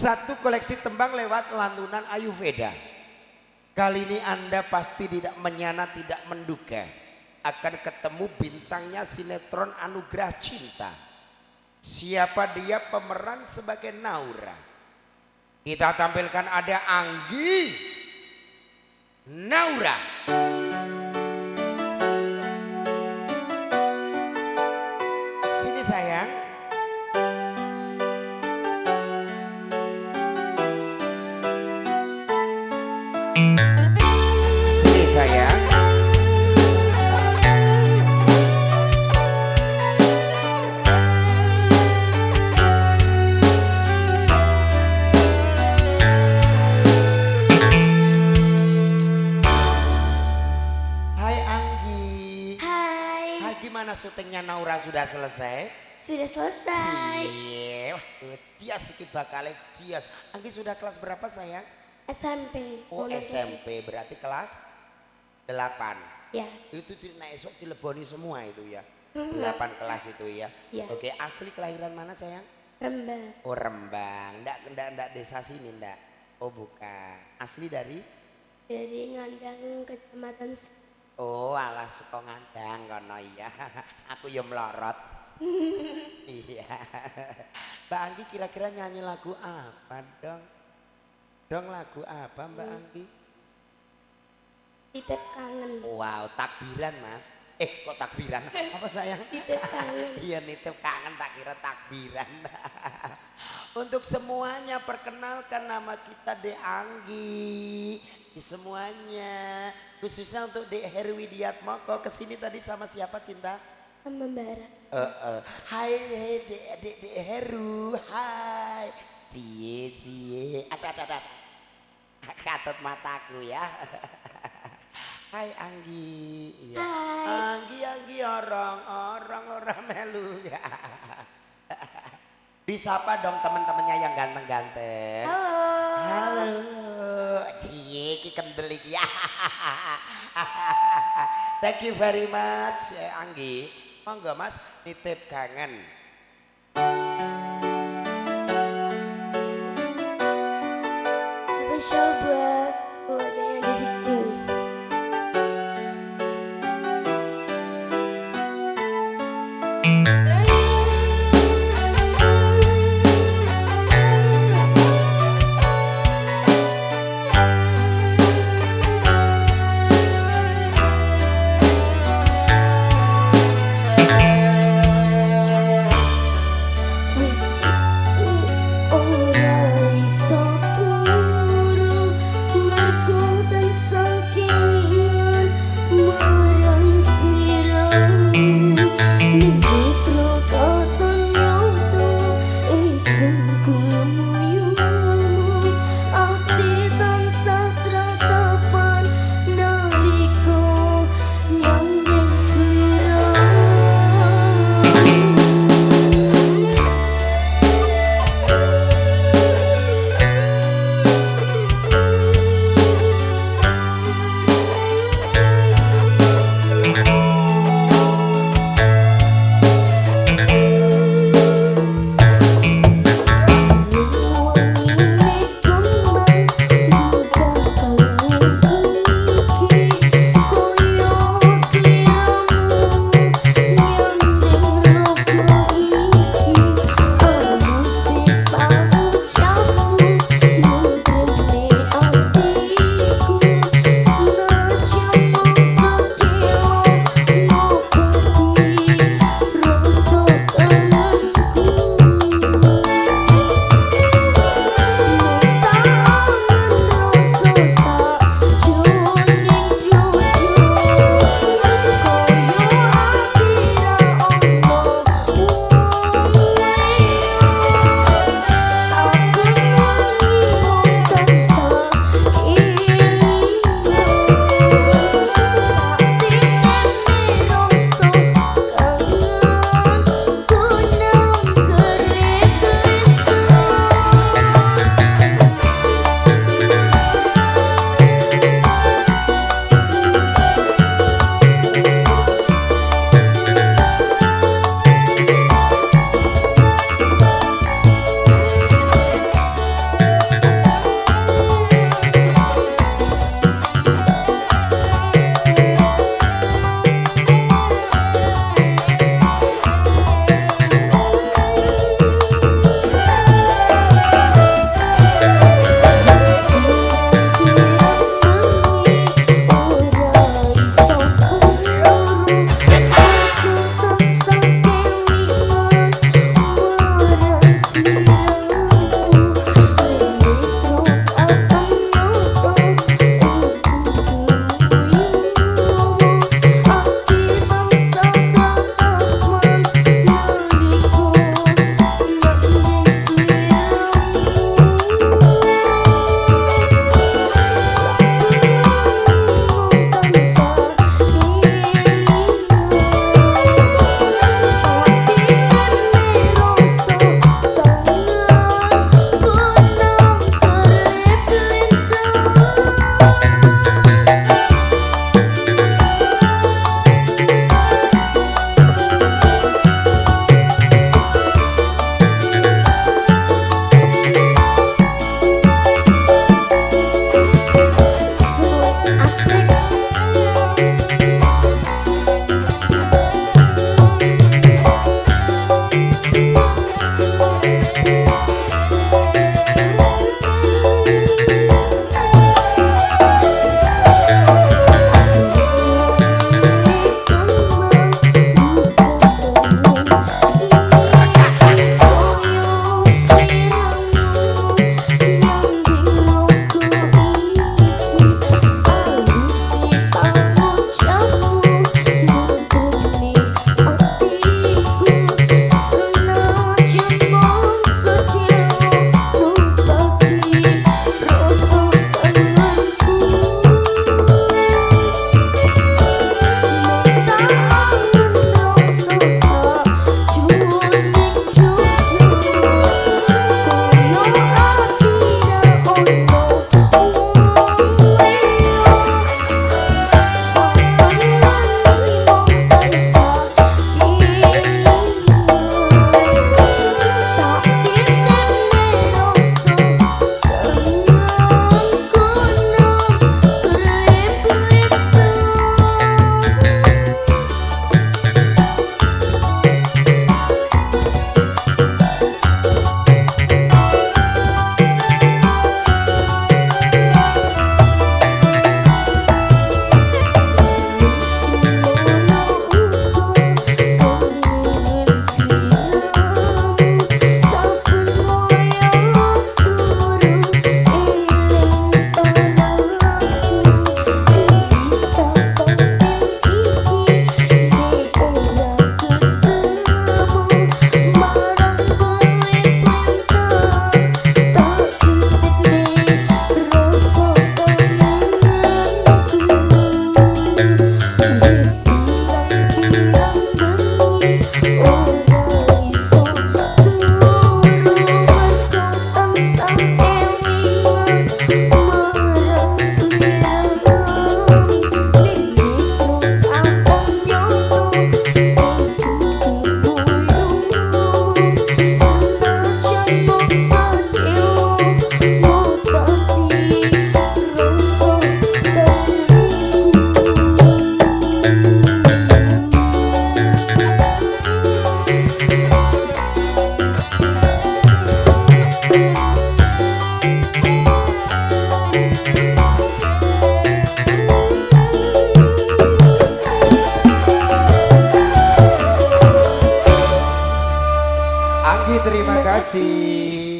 Satu koleksi tembang lewat lantunan Ayurveda. Kali ini Anda pasti tidak menyana, tidak menduga akan ketemu bintangnya sinetron Anugerah Cinta. Siapa dia? Pemeran sebagai Naura. Kita tampilkan ada Anggi Naura. Sini sayang. Sini sayang. Hai Anggi. Hai. Hai, gimana syutingnya Naura, sudah selesai? Sudah selesai. Iya, cias sedikit bakal cias. Anggi sudah kelas berapa sayang? SMP. Oh Mau nanti SMP, berarti kelas 8. Ya. Itu naik esok dileboni semua itu ya. 8 kelas itu ya. Ya. Oke, asli kelahiran mana sayang? Rembang. Oh Rembang, ndak desa sini ndak. Oh bukan, asli dari? Dari Ngandang, Kecamatan Oh alah suka Ngandang kono iya. Aku ya melorot. Iya. Mbak Anggi kira-kira nyanyi lagu apa dong? Dong lagu apa Mbak Anggi? Titip Kangen. Wow, takbiran Mas. Kok takbiran? Apa sayang? Titip Kangen. Iya nitip kangen, tak kira takbiran. Untuk semuanya perkenalkan, nama kita De Anggi. Semuanya, khususnya untuk De Heru Widiatmoko. Kesini tadi sama siapa Cinta? Sama Bara. Hai De Heru, hai. Cie. Ada. Katut mataku ya. Hai Anggi. Ya. Hai. Anggi orang melu ya. Disapa dong teman-temannya yang ganteng-ganteng. Halo. Cie ki kendel iki ya. Thank you very much Anggi. Monggo Mas nitip kangen. Spesial buat keluarga yang ada di sini. terima kasih.